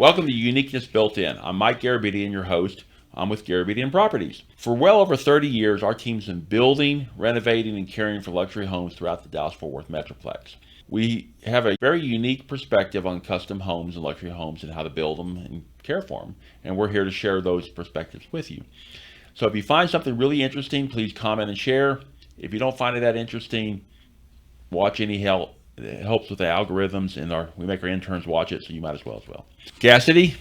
Welcome to Uniqueness Built In. I'm Mike Garabedian, your host. I'm with Garabedian Properties. For well over 30 years, our team's been building, renovating, and caring for luxury homes throughout the Dallas-Fort Worth Metroplex. We have a very unique perspective on custom homes and luxury homes and how to build them and care for them. And we're here to share those perspectives with you. So if you find something really interesting, please comment and share. If you don't find it that interesting, watch any help. It helps with the algorithms, and we make our interns watch it, so you might as well. Cassidy,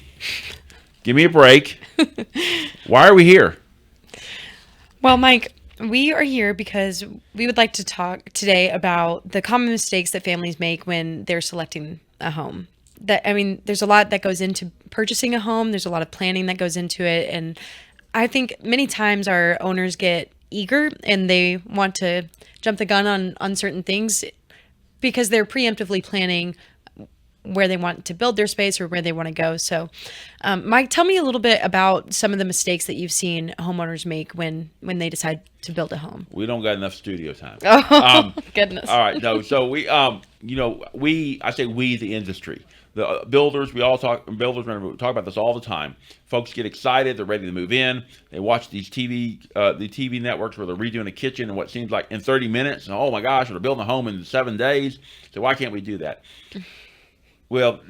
give me a break. Why are we here? Well, Mike, we are here because we would like to talk today about the common mistakes that families make when they're selecting a home. There's a lot that goes into purchasing a home. There's a lot of planning that goes into it, and I think many times our owners get eager and they want to jump the gun on certain things because they're preemptively planning where they want to build their space or where they want to go. So, Mike, tell me a little bit about some of the mistakes that you've seen homeowners make when they decide to build a home. We don't got enough studio time. Oh, goodness. All right, no. So I say we, the industry, the builders, we talk about this all the time. Folks get excited, they're ready to move in. They watch these the TV networks where they're redoing a kitchen in what seems like in 30 minutes. And oh my gosh, they're building a home in 7 days. So why can't we do that? Well,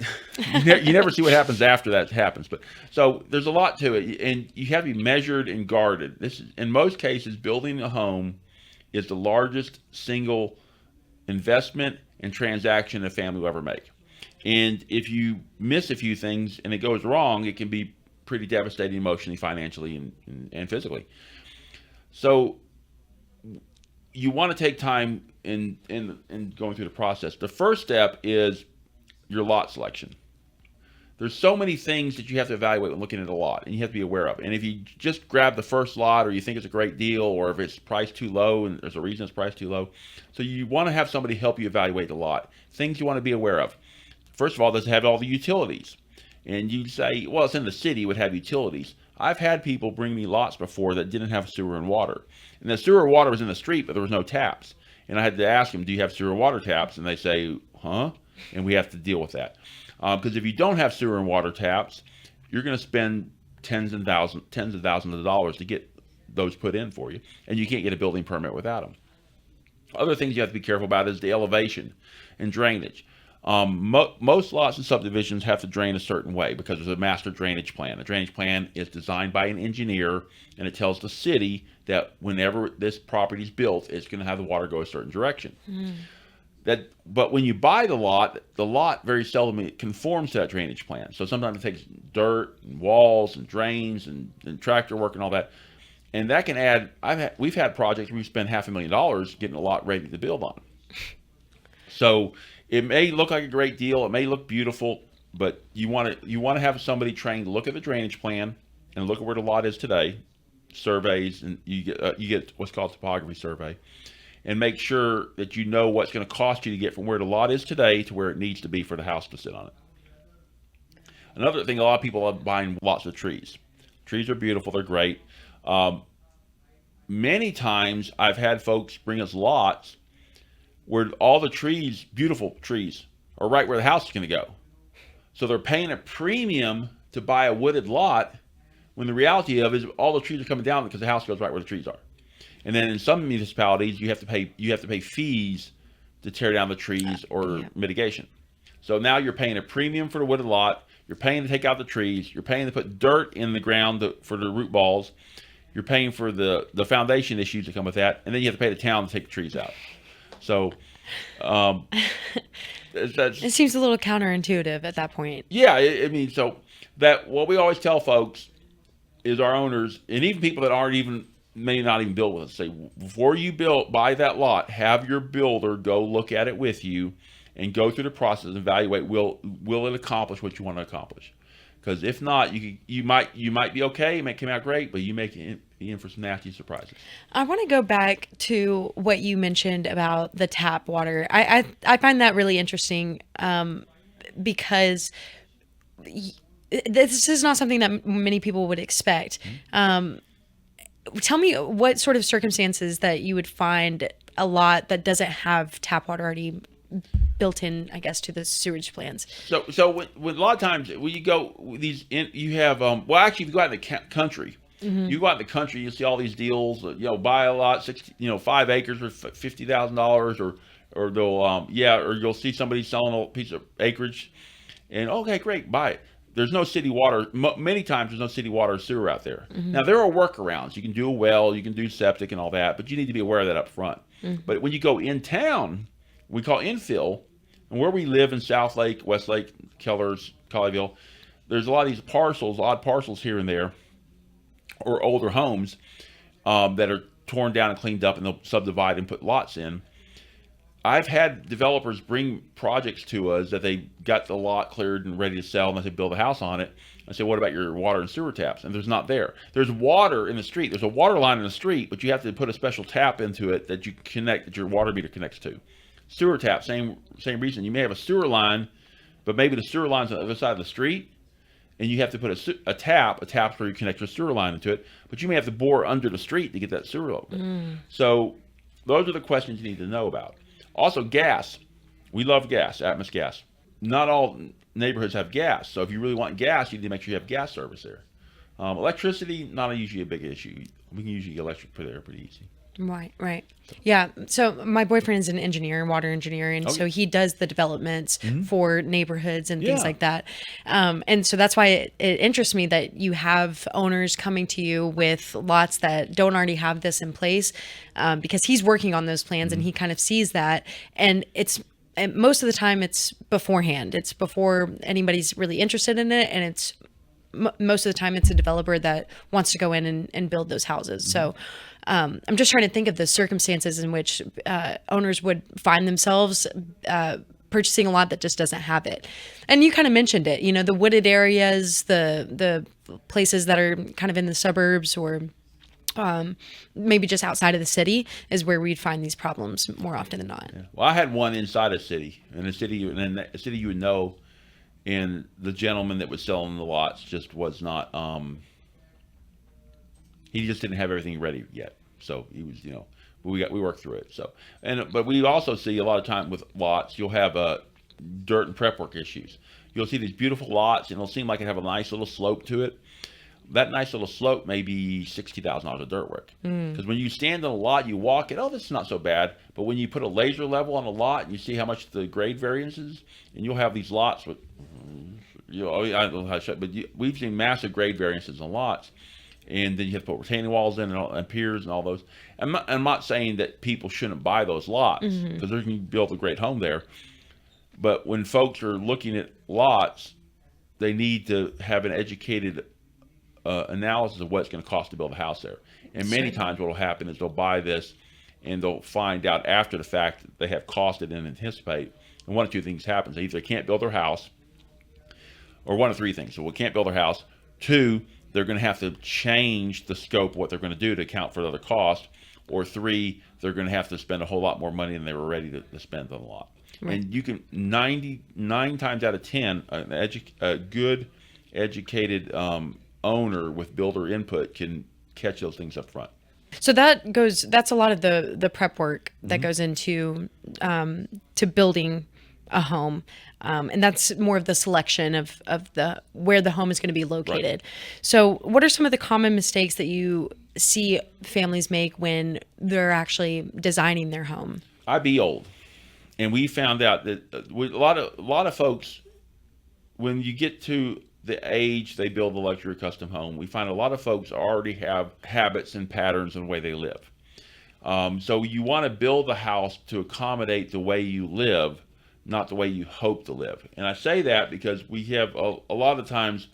you never see what happens after that happens. But so there's a lot to it, and you have to be measured and guarded. In most cases, building a home is the largest single investment and transaction a family will ever make. And if you miss a few things and it goes wrong, it can be pretty devastating emotionally, financially, and physically. So you want to take time in going through the process. The first step is your lot selection. There's so many things that you have to evaluate when looking at a lot, and you have to be aware of. And if you just grab the first lot, or you think it's a great deal, or if it's priced too low, and there's a reason it's priced too low, so you want to have somebody help you evaluate the lot. Things you want to be aware of. First of all, does it have all the utilities? And you say, well, it's in the city, it would have utilities. I've had people bring me lots before that didn't have sewer and water. And the sewer and water was in the street, but there was no taps. And I had to ask them, do you have sewer and water taps? And they say, huh? And we have to deal with that. Because if you don't have sewer and water taps, you're going to spend tens of thousands of dollars to get those put in for you. And you can't get a building permit without them. Other things you have to be careful about is the elevation and drainage. Most lots and subdivisions have to drain a certain way because there's a master drainage plan. The drainage plan is designed by an engineer, and it tells the city that whenever this property is built, it's going to have the water go a certain direction. But when you buy the lot very seldom conforms to that drainage plan. So sometimes it takes dirt and walls and drains and tractor work and all that. And that can add, we've had projects where we spent $500,000 getting a lot ready to build on. So it may look like a great deal, it may look beautiful, but you want to have somebody trained to look at the drainage plan and look at where the lot is today, surveys, and you get what's called a topography survey, and make sure that you know what's going to cost you to get from where the lot is today to where it needs to be for the house to sit on it. Another thing, a lot of people love buying lots of trees. Trees are beautiful, they're great. Many times I've had folks bring us lots where all the trees, beautiful trees, are right where the house is going to go. So they're paying a premium to buy a wooded lot when the reality of it is all the trees are coming down because the house goes right where the trees are. And then in some municipalities, you have to pay fees to tear down the trees or mitigation. So now you're paying a premium for the wooded lot. You're paying to take out the trees. You're paying to put dirt in the ground for the root balls. You're paying for the foundation issues that come with that, and then you have to pay the town to take the trees out. So it seems a little counterintuitive at that point. Yeah, so that what we always tell folks is our owners, and even people that may not even build with us, say before you buy that lot, have your builder go look at it with you and go through the process and evaluate will it accomplish what you want to accomplish. Because if not, you might be okay, it may come out great, but you may be in for some nasty surprises. I want to go back to what you mentioned about the tap water. I find that really interesting because this is not something that many people would expect. Tell me what sort of circumstances that you would find a lot that doesn't have tap water already built in, I guess, to the sewage plans. So when a lot of times when you go you have well, actually, if you go out in the country, you go out in the country, you see all these deals. Buy a lot, 5 acres for $50,000, or they'll or you'll see somebody selling a piece of acreage, and okay, great, buy it. There's no city water. Many times there's no city water or sewer out there. Now there are workarounds. You can do a well, you can do septic and all that, but you need to be aware of that up front. But when you go in town, we call infill, and where we live in South Lake, Westlake, Kellers, Colleyville, there's a lot of these parcels, odd parcels here and there, or older homes that are torn down and cleaned up, and they'll subdivide and put lots in. I've had developers bring projects to us that they got the lot cleared and ready to sell, and they build a house on it. I say, what about your water and sewer taps? And there's not there. There's water in the street. There's a water line in the street, but you have to put a special tap into it that your water meter connects to. Sewer tap, same reason. You may have a sewer line, but maybe the sewer line's on the other side of the street, and you have to put a tap where you connect your sewer line into it, but you may have to bore under the street to get that sewer open. So those are the questions you need to know about. Also, gas. We love gas, Atmos gas. Not all neighborhoods have gas, so if you really want gas, you need to make sure you have gas service there. Electricity, not usually a big issue. We can usually get electric there pretty easy. Right. Yeah. So my boyfriend is an engineer, water engineer, and so he does the developments for neighborhoods and things like that. And so that's why it interests me that you have owners coming to you with lots that don't already have this in place, because he's working on those plans and he kind of sees that. And most of the time it's beforehand. It's before anybody's really interested in it, and it's most of the time it's a developer that wants to go in and build those houses. So I'm just trying to think of the circumstances in which owners would find themselves purchasing a lot that just doesn't have it. And you kind of mentioned it, the wooded areas, the places that are kind of in the suburbs, or maybe just outside of the city is where we'd find these problems more often than not. Yeah. Well, I had one inside a city, and a city you would know. And the gentleman that was selling the lots just was not, he just didn't have everything ready yet. So he was, we worked through it. So, but we also see a lot of time with lots, you'll have dirt and prep work issues. You'll see these beautiful lots, and it'll seem like it have a nice little slope to it. That nice little slope may be $60,000 of dirt work. Because when you stand on a lot, you walk it, this is not so bad. But when you put a laser level on a lot, and you see how much the grade variance is, and you'll have these lots with, I don't know how to show it, but we've seen massive grade variances on lots. And then you have to put retaining walls in and piers and all those. I'm not saying that people shouldn't buy those lots, because they can build a great home there. But when folks are looking at lots, they need to have an educated analysis of what it's going to cost to build a house there. And many times what will happen is they'll buy this, and they'll find out after the fact that they have cost they didn't anticipate. And one of two things happens. They either can't build their house, or one of three things. So we can't build their house. Two, they're going to have to change the scope of what they're going to do to account for the other cost. Or three, they're going to have to spend a whole lot more money than they were ready to spend on a lot. Right. And you can 99 times out of 10, a good educated owner with builder input can catch those things up front. So that's a lot of the prep work that goes into to building a home. And that's more of the selection of the where the home is going to be located. Right. So what are some of the common mistakes that you see families make when they're actually designing their home? I be old. And we found out that a lot of folks, when you get to the age they build a luxury custom home, we find a lot of folks already have habits and patterns in the way they live. So you want to build the house to accommodate the way you live, not the way you hope to live. And I say that because we have a lot of times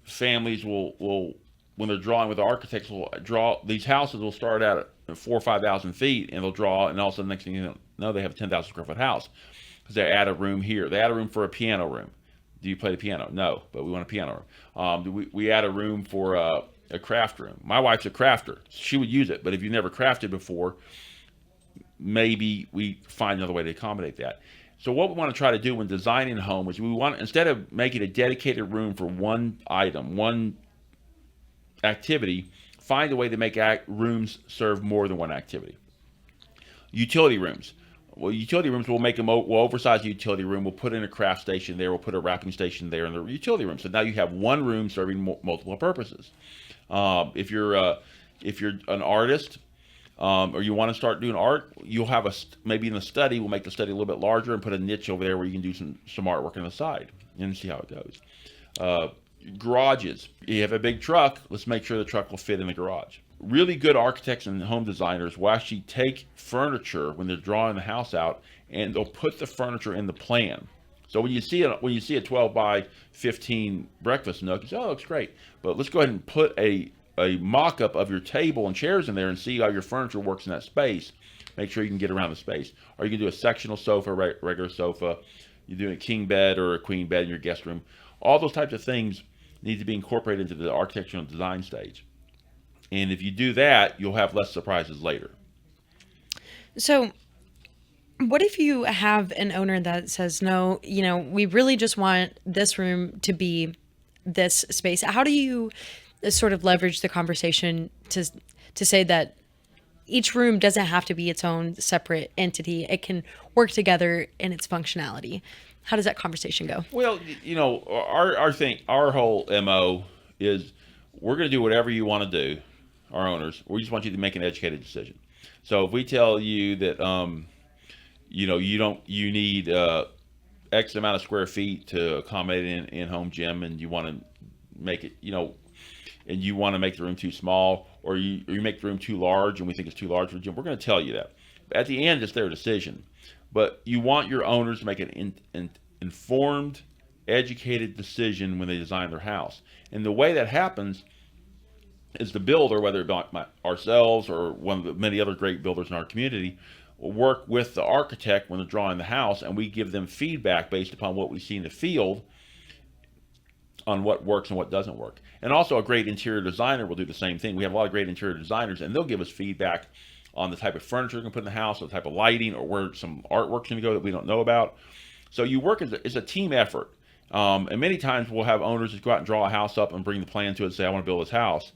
families will, when they're drawing with architects, will draw these houses will start out at 4,000 or 5,000 feet, and they'll draw, and all of a sudden, next thing you know, they have a 10,000 square foot house because they add a room here. They add a room for a piano room. Do you play the piano? No, but we want a piano room. We add a room for a craft room. My wife's a crafter. She would use it, but if you've never crafted before, maybe we find another way to accommodate that. So what we want to try to do when designing a home is we want, instead of making a dedicated room for one item, one activity, find a way to make rooms serve more than one activity. Utility rooms. Well, utility rooms, we'll make them, we'll oversize the utility room. We'll put in a craft station there. We'll put a wrapping station there in the utility room. So now you have one room serving multiple purposes. If you're an artist, or you want to start doing art, you'll have maybe in the study, we'll make the study a little bit larger and put a niche over there where you can do some artwork on the side and see how it goes. Garages, you have a big truck, let's make sure the truck will fit in the garage. Really good architects and home designers will actually take furniture when they're drawing the house out, and they'll put the furniture in the plan. So when you see a 12 by 15 breakfast nook, you say, oh, it looks great, but let's go ahead and put a mock-up of your table and chairs in there and see how your furniture works in that space. Make sure you can get around the space. Or you can do a sectional sofa, regular sofa. You're doing a king bed or a queen bed in your guest room. All those types of things need to be incorporated into the architectural design stage. And if you do that, you'll have less surprises later. So what if you have an owner that says, no, we really just want this room to be this space? How do you sort of leverage the conversation to say that each room doesn't have to be its own separate entity? It can work together in its functionality. How does that conversation go? Well, our whole MO is we're going to do whatever you want to do, our owners. We just want you to make an educated decision. So if we tell you that, you need X amount of square feet to accommodate an in-home gym, and you want to make it, and you want to make the room too small, or you make the room too large and we think it's too large for the gym, we're going to tell you that. At the end, it's their decision. But you want your owners to make an informed, educated decision when they design their house. And the way that happens is the builder, whether it be ourselves or one of the many other great builders in our community, will work with the architect when they're drawing the house, and we give them feedback based upon what we see in the field on what works and what doesn't work. And also a great interior designer will do the same thing. We have a lot of great interior designers, and they'll give us feedback on the type of furniture we're going to put in the house, or the type of lighting, or where some artwork's going to go that we don't know about. So you work as a team effort. And many times we'll have owners just go out and draw a house up and bring the plan to it and say, I want to build this house,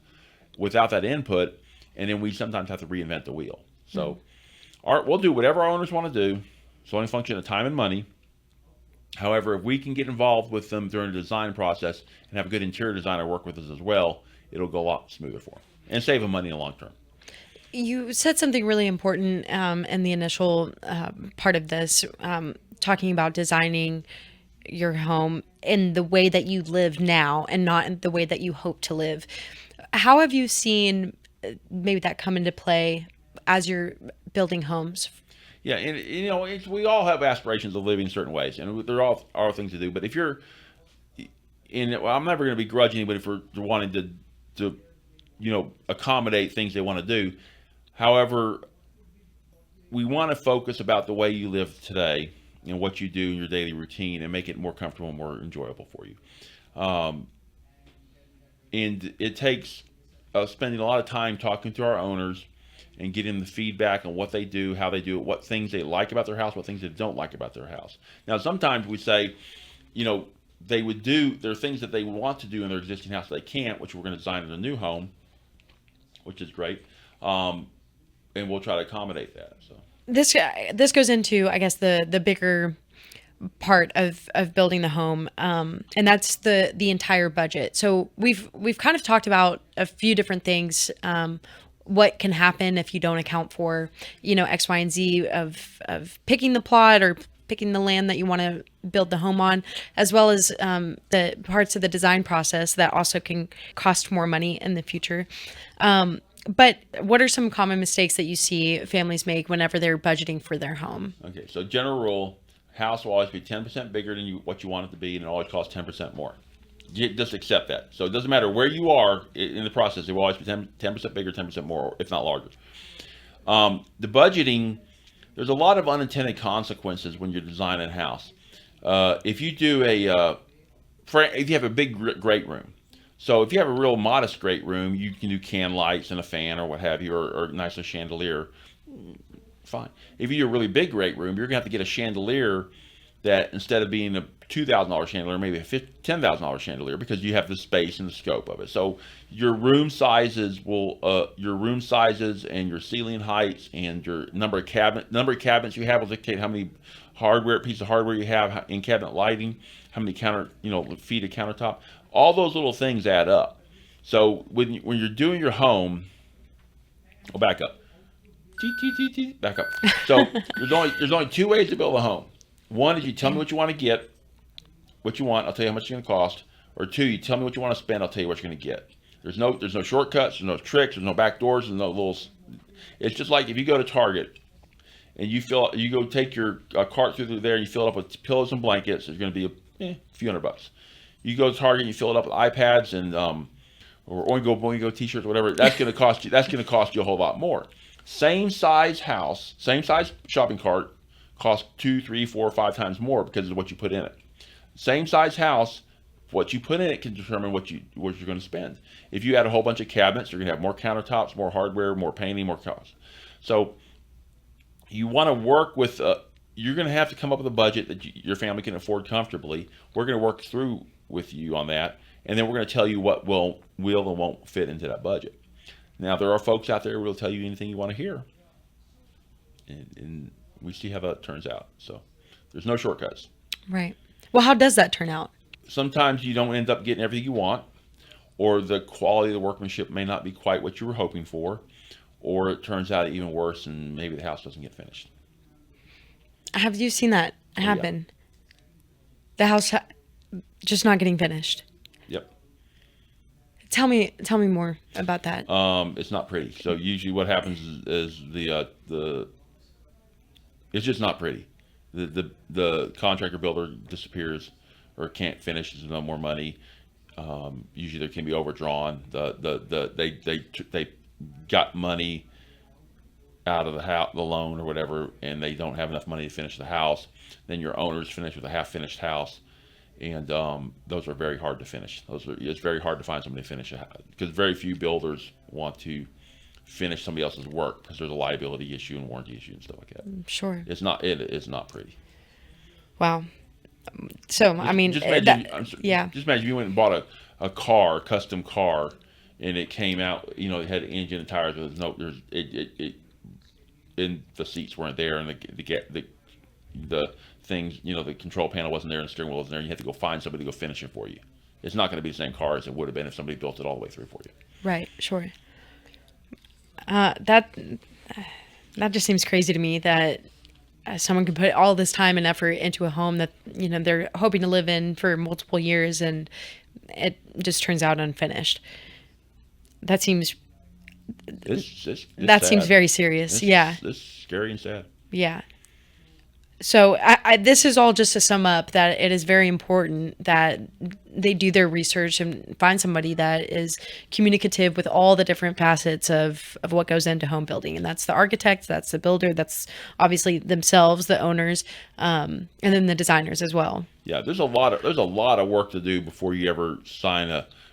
without that input, and then we sometimes have to reinvent the wheel. So we'll do whatever our owners want to do. It's only a function of time and money. However, if we can get involved with them during the design process and have a good interior designer work with us as well, it'll go a lot smoother for them and save them money in the long term. You said something really important in the initial part of this, talking about designing your home in the way that you live now and not in the way that you hope to live. How have you seen maybe that come into play as you're building homes? Yeah, and we all have aspirations of living in certain ways, and there are things to do. But if you're, I'm never going to begrudge anybody for wanting to accommodate things they want to do. However, we want to focus about the way you live today and what you do in your daily routine, and make it more comfortable and more enjoyable for you. And it takes spending a lot of time talking to our owners and getting the feedback on what they do, how they do it, what things they like about their house, what things they don't like about their house. Now, sometimes we say, there are things that they want to do in their existing house that they can't, which we're going to design in a new home, which is great. And we'll try to accommodate that. So this goes into, I guess, the bigger part of building the home, and that's the entire budget. So we've kind of talked about a few different things, what can happen if you don't account for X, Y, and Z of picking the plot or picking the land that you want to build the home on, as well as the parts of the design process that also can cost more money in the future. But what are some common mistakes that you see families make whenever they're budgeting for their home? Okay, so general rule: house will always be 10% bigger than what you want it to be, and it always costs 10% more. Just accept that. So it doesn't matter where you are in the process; it will always be 10% bigger, 10% more, if not larger. The budgeting, there's a lot of unintended consequences when you're designing a house. If you do if you have a big great room, so if you have a real modest great room, you can do can lights and a fan or what have you, or a nice chandelier. Fine. If you do a really big great room, you're gonna have to get a chandelier that instead of being a $2,000 chandelier, maybe a $10,000 chandelier, because you have the space and the scope of it. So your room sizes and your ceiling heights and your number of cabinets you have will dictate how many piece of hardware you have in cabinet lighting, how many feet of countertop. All those little things add up. So when you're doing your home, I'll back up. Back up. So there's only two ways to build a home. One is you tell me what you want to get, what you want. I'll tell you how much it's going to cost. Or two, you tell me what you want to spend. I'll tell you what you're going to get. There's no shortcuts. There's no tricks. There's no back doors. There's no little. It's just like if you go to Target and you go take your cart through there and you fill it up with pillows and blankets. It's going to be a few $100. You go to Target and you fill it up with iPads and or Oingo t-shirts, whatever. That's going to cost you. That's going to cost you a whole lot more. Same size house, same size shopping cart, costs 2, 3, 4, 5 times more because of what you put in it. Same size house, what you put in it can determine what you're going to spend. If you add a whole bunch of cabinets, you're going to have more countertops, more hardware, more painting, more costs. So you want to work with. You're going to have to come up with a budget that your family can afford comfortably. We're going to work through with you on that, and then we're going to tell you what will and won't fit into that budget. Now, there are folks out there who will tell you anything you want to hear, and we see how that turns out. So there's no shortcuts. Right. Well, how does that turn out? Sometimes you don't end up getting everything you want, or the quality of the workmanship may not be quite what you were hoping for, or it turns out even worse and maybe the house doesn't get finished. Have you seen that happen? Yeah. The house just not getting finished. Yep. Tell me more about that. It's not pretty. So usually what happens is it's just not pretty. The contractor builder disappears or can't finish. There's no more money. Usually there can be overdrawn. They got money out of the loan or whatever, and they don't have enough money to finish the house. Then your owner's finished with a half-finished house, and those are very hard to finish. It's very hard to find somebody to finish a house because very few builders want to finish somebody else's work because there's a liability issue and warranty issue and stuff like that. Sure. It's not pretty. Wow. So I mean, just imagine if you went and bought a custom car, and it came out, it had an engine and tires. And the seats weren't there, and the things, the control panel wasn't there, and the steering wheel wasn't there. And you had to go find somebody to go finish it for you. It's not going to be the same car as it would have been if somebody built it all the way through for you. Right. Sure. That just seems crazy to me that someone could put all this time and effort into a home that they're hoping to live in for multiple years, and it just turns out unfinished. That seems. That seems very serious. It's scary and sad. Yeah. So this is all just to sum up that it is very important that they do their research and find somebody that is communicative with all the different facets of what goes into home building. And that's the architect, that's the builder, that's obviously themselves, the owners, and then the designers as well. Yeah, there's a lot of work to do before you ever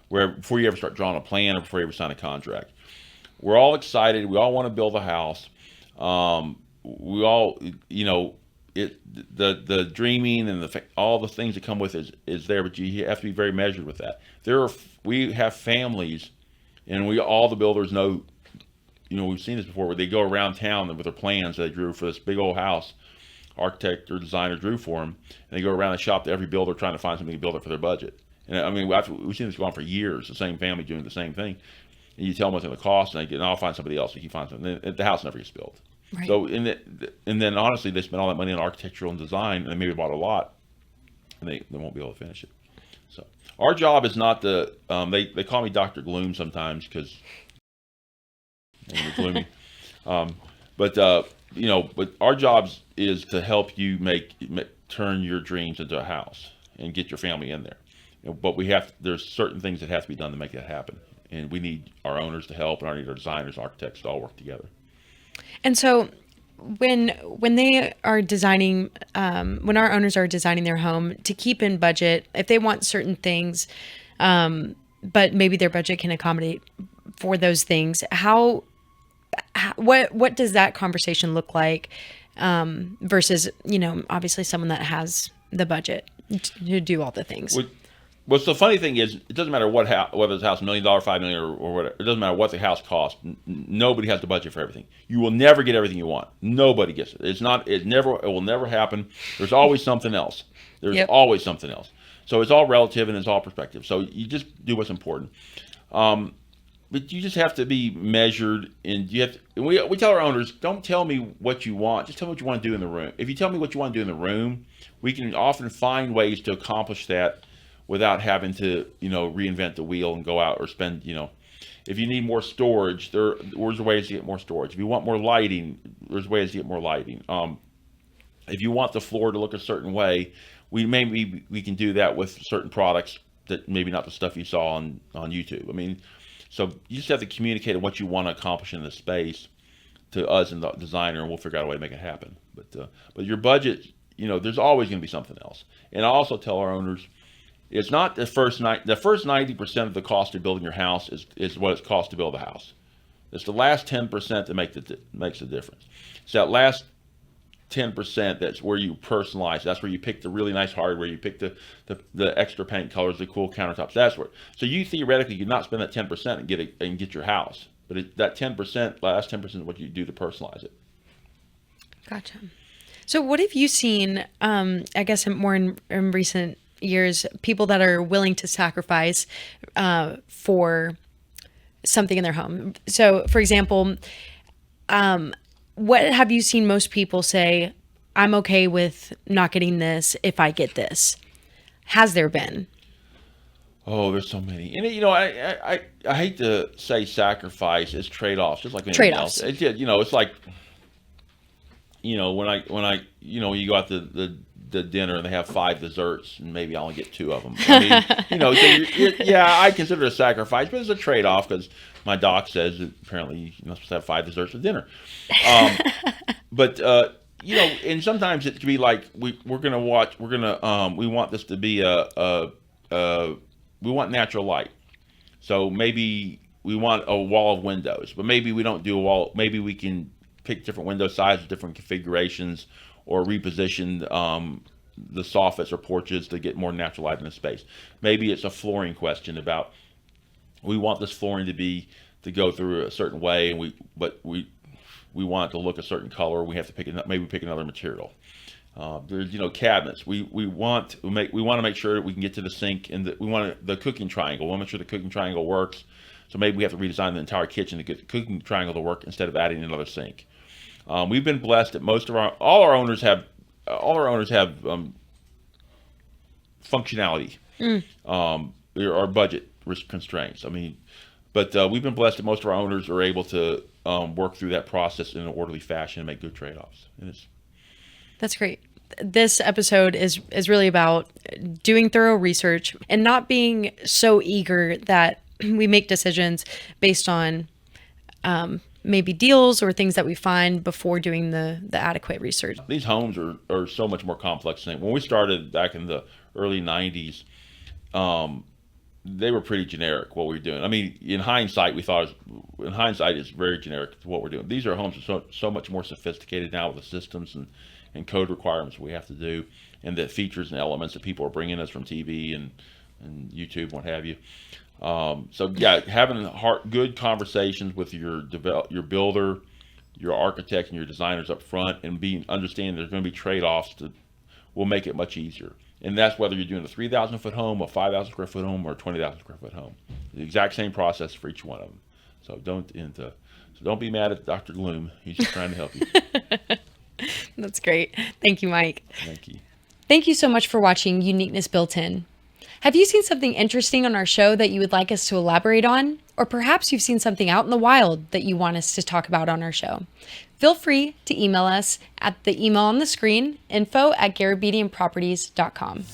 before you ever start drawing a plan or before you ever sign a contract. We're all excited. We all want to build a house. We all, the dreaming and all the things that come with it is there, but you have to be very measured with that. We have families, and all the builders know, we've seen this before, where they go around town with their plans they drew for this big old house, architect or designer drew for them, and they go around and shop to every builder trying to find something to build it for their budget. And I mean, we've seen this go on for years. The same family doing the same thing. And you tell them what's going to cost, and I'll find somebody else. And you find something. The house never gets built. Right. So, and then honestly, they spend all that money on architectural and design, and they maybe bought a lot, and they won't be able to finish it. So, our job is not to. They call me Dr. Gloom sometimes because I'm gloomy. But our job is to help you turn your dreams into a house and get your family in there. But there's certain things that have to be done to make that happen. And we need our owners to help, and we need our designers, architects to all work together. And so when they are designing, when our owners are designing their home to keep in budget, if they want certain things, but maybe their budget can accommodate for those things, what does that conversation look like versus, obviously someone that has the budget to do all the things. What's the funny thing is, it doesn't matter whether it's a house $1 million, $5 million, or whatever. It doesn't matter what the house costs. Nobody has the budget for everything. You will never get everything you want. Nobody gets it. It will never happen. There's always something else. There's always something else. So it's all relative and it's all perspective. So you just do what's important. But you just have to be measured, and we tell our owners, don't tell me what you want, just tell me what you want to do in the room. If you tell me what you want to do in the room, we can often find ways to accomplish that without having to, reinvent the wheel and go out or spend, if you need more storage, there's ways to get more storage. If you want more lighting, there's ways to get more lighting. If you want the floor to look a certain way, we can do that with certain products that maybe not the stuff you saw on YouTube. So you just have to communicate what you want to accomplish in the space to us and the designer, and we'll figure out a way to make it happen. But your budget, there's always going to be something else. And I also tell our owners, it's not the first 90% of the cost of building your house is what it costs to build a house. It's the last 10% that makes the difference. It's that last 10% that's where you personalize. That's where you pick the really nice hardware. You pick the extra paint colors, the cool countertops. So you theoretically could not spend that 10% and get your house. But that 10%, last 10% is what you do to personalize it. Gotcha. So what have you seen, I guess more in recent years, people that are willing to sacrifice for something in their home? So for example, what have you seen most people say, I'm okay with not getting this if I get this? Has there been? Oh, there's so many. And I hate to say sacrifice, it's trade-offs, just like anything else. It's like, when you go out to the dinner and they have 5 desserts and maybe I only get 2 of them. I consider it a sacrifice, but it's a trade-off because my doc says that apparently you're not supposed to have 5 desserts for dinner. And sometimes it can be like we want this to be we want natural light. So maybe we want a wall of windows, but maybe we don't do a wall. Maybe we can pick different window sizes, different configurations, or reposition the soffits or porches to get more natural light in the space. Maybe it's a flooring question about we want this flooring to go through a certain way, and we want it to look a certain color. We have to pick another material. There's cabinets. We want to make sure that we can get to the sink, and we want the cooking triangle. We want to make sure the cooking triangle works. So maybe we have to redesign the entire kitchen to get the cooking triangle to work instead of adding another sink. We've been blessed that all our owners have functionality. There are budget constraints. But we've been blessed that most of our owners are able to work through that process in an orderly fashion and make good trade-offs. That's great. This episode is really about doing thorough research and not being so eager that we make decisions based on maybe deals or things that we find before doing the adequate research. These homes are so much more complex than when we started back in the early 90s. They were pretty generic what we were doing. In hindsight, it's very generic to what we're doing. These are homes that are so much more sophisticated now with the systems and code requirements we have to do, and the features and elements that people are bringing us from TV and YouTube and what have you. Having good conversations with your builder, your architect, and your designers up front, and understanding there's going to be trade-offs will make it much easier. And that's whether you're doing a 3,000-foot home, a 5,000 square foot home, or a 20,000 square foot home. The exact same process for each one of them. So don't be mad at Dr. Gloom. He's just trying to help you. That's great. Thank you, Mike. Thank you. Thank you so much for watching Uniqueness Built In. Have you seen something interesting on our show that you would like us to elaborate on? Or perhaps you've seen something out in the wild that you want us to talk about on our show? Feel free to email us at the email on the screen, info@garabedianproperties.com.